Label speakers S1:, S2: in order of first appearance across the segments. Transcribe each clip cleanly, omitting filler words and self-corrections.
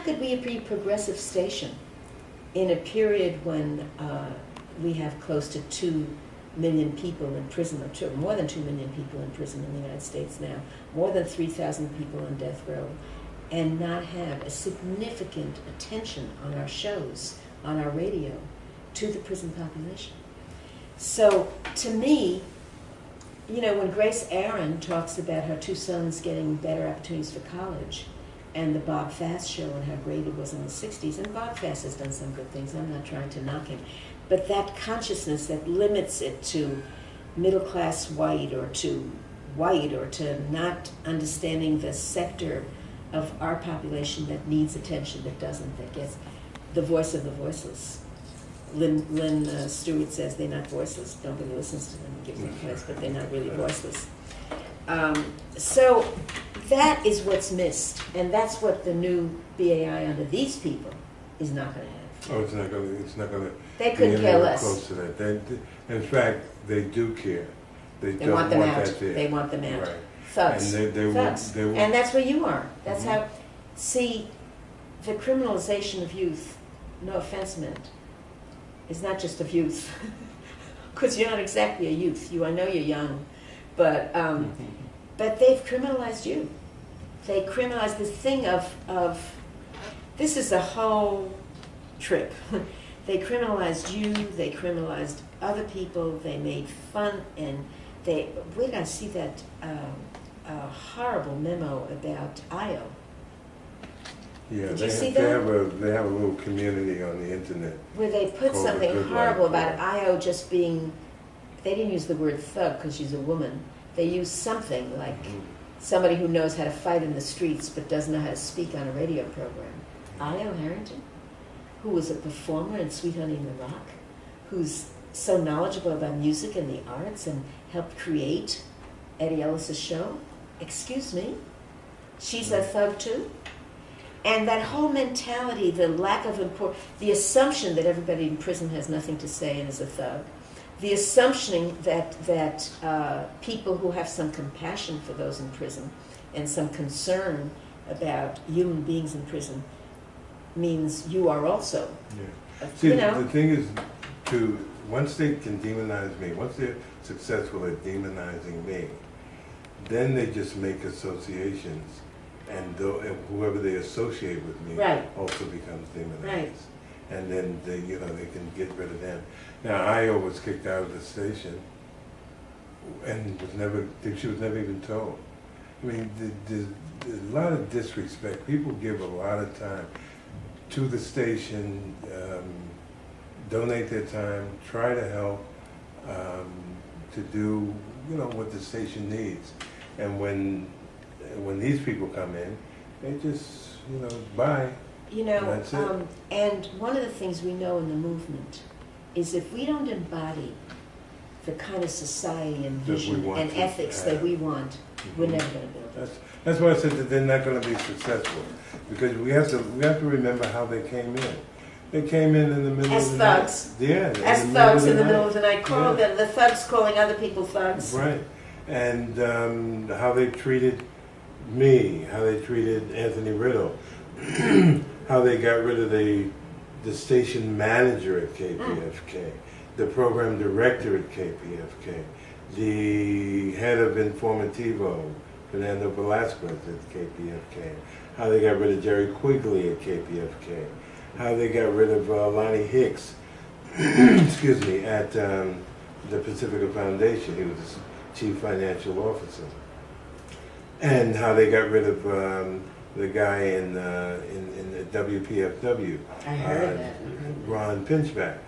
S1: could we be a progressive station in a period when we have close to 2 million people in prison, or more than 2 million people in prison in the United States now, more than 3,000 people on death row, and not have a significant attention on our shows, on our radio, to the prison population? So, to me, you know, when Grace Aaron talks about her 2 sons getting better opportunities for college, and the Bob Fast show and how great it was in the 60s, and Bob Fast has done some good things, I'm not trying to knock him, but that consciousness that limits it to middle-class white or to not understanding the sector of our population that needs attention, that doesn't, that gets the voice of the voiceless. Lynn Stewart says they're not voiceless. Nobody listens to them and gives them place, but they're not really voiceless. So that is what's missed, and that's what the new BAI under these people is not going to have.
S2: Oh, it's not going to.
S1: They couldn't care less.
S2: Close to that. In fact, they do care. They don't
S1: want them out.
S2: That there.
S1: They want them out.
S2: Right.
S1: Thugs.
S2: And
S1: Thugs. And that's where you are. That's how. See, the criminalization of youth. No offense meant. Is not just of youth, because you're not exactly a youth. I know you're young, but they've criminalized you. They criminalized this thing of this is a whole trip. They criminalized you. They criminalized other people. They made fun, and we're going to see that horrible memo about IO.
S2: Yeah,
S1: Did
S2: they
S1: you see
S2: have
S1: that?
S2: they have a little community on the internet
S1: Where they put
S2: called
S1: something
S2: The Good
S1: horrible
S2: Life.
S1: about IO just being, they didn't use the word thug because she's a woman. They used something like somebody who knows how to fight in the streets but doesn't know how to speak on a radio program. IO Harrington, who was a performer in Sweet Honey in the Rock, who's so knowledgeable about music and the arts and helped create Eddie Ellis's show. Excuse me? She's a thug too? And that whole mentality, the lack of importance, the assumption that everybody in prison has nothing to say and is a thug, the assumption that people who have some compassion for those in prison and some concern about human beings in prison means you are also.
S2: Yeah. See, the thing is, once they can demonize me, once they're successful at demonizing me, then they just make associations. And whoever they associate with me also becomes demonized. Right. And then they can get rid of them. Now, Io was kicked out of the station, and she was never even told. I mean, there's a lot of disrespect. People give a lot of time to the station, donate their time, try to help, to do what the station needs. And when these people come in, they just, bye. That's it.
S1: And one of the things we know in the movement is if we don't embody the kind of society and vision and ethics that we want, we're never going to build it.
S2: That's why I said that they're not going to be successful, because we have to remember how they came in. They came in the middle
S1: as
S2: of the
S1: thugs.
S2: night. Yeah,
S1: as thugs in the middle of the night. Call them the thugs calling other people thugs.
S2: Right. And how they treated me, how they treated Anthony Riddle, how they got rid of the station manager at KPFK, the program director at KPFK, the head of Informativo, Fernando Velasquez at KPFK, how they got rid of Jerry Quigley at KPFK, how they got rid of Lonnie Hicks, excuse me, at the Pacifica Foundation. He was the chief financial officer. And how they got rid of the guy in the WPFW.
S1: I heard that.
S2: Ron Pinchback.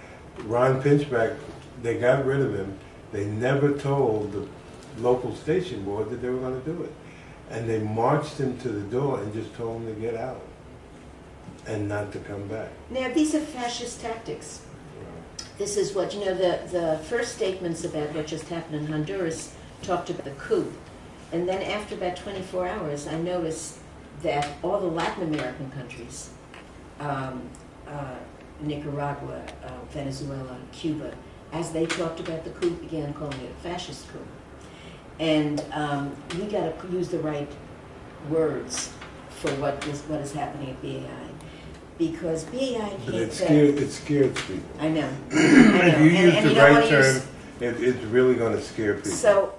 S2: Ron Pinchback, they got rid of him. They never told the local station board that they were going to do it. And they marched him to the door and just told him to get out and not to come back.
S1: Now, these are fascist tactics. This is what, the first statements about what just happened in Honduras talked about the coup. And then after about 24 hours, I noticed that all the Latin American countries, Nicaragua, Venezuela, Cuba, as they talked about the coup, began calling it a fascist coup. And we got to use the right words for what is happening at BAI. Because BAI
S2: But
S1: can't
S2: it
S1: say,
S2: scares people.
S1: I know.
S2: If you use
S1: And
S2: the
S1: you don't
S2: right
S1: wanna
S2: term,
S1: use-
S2: it's really gonna scare people.
S1: So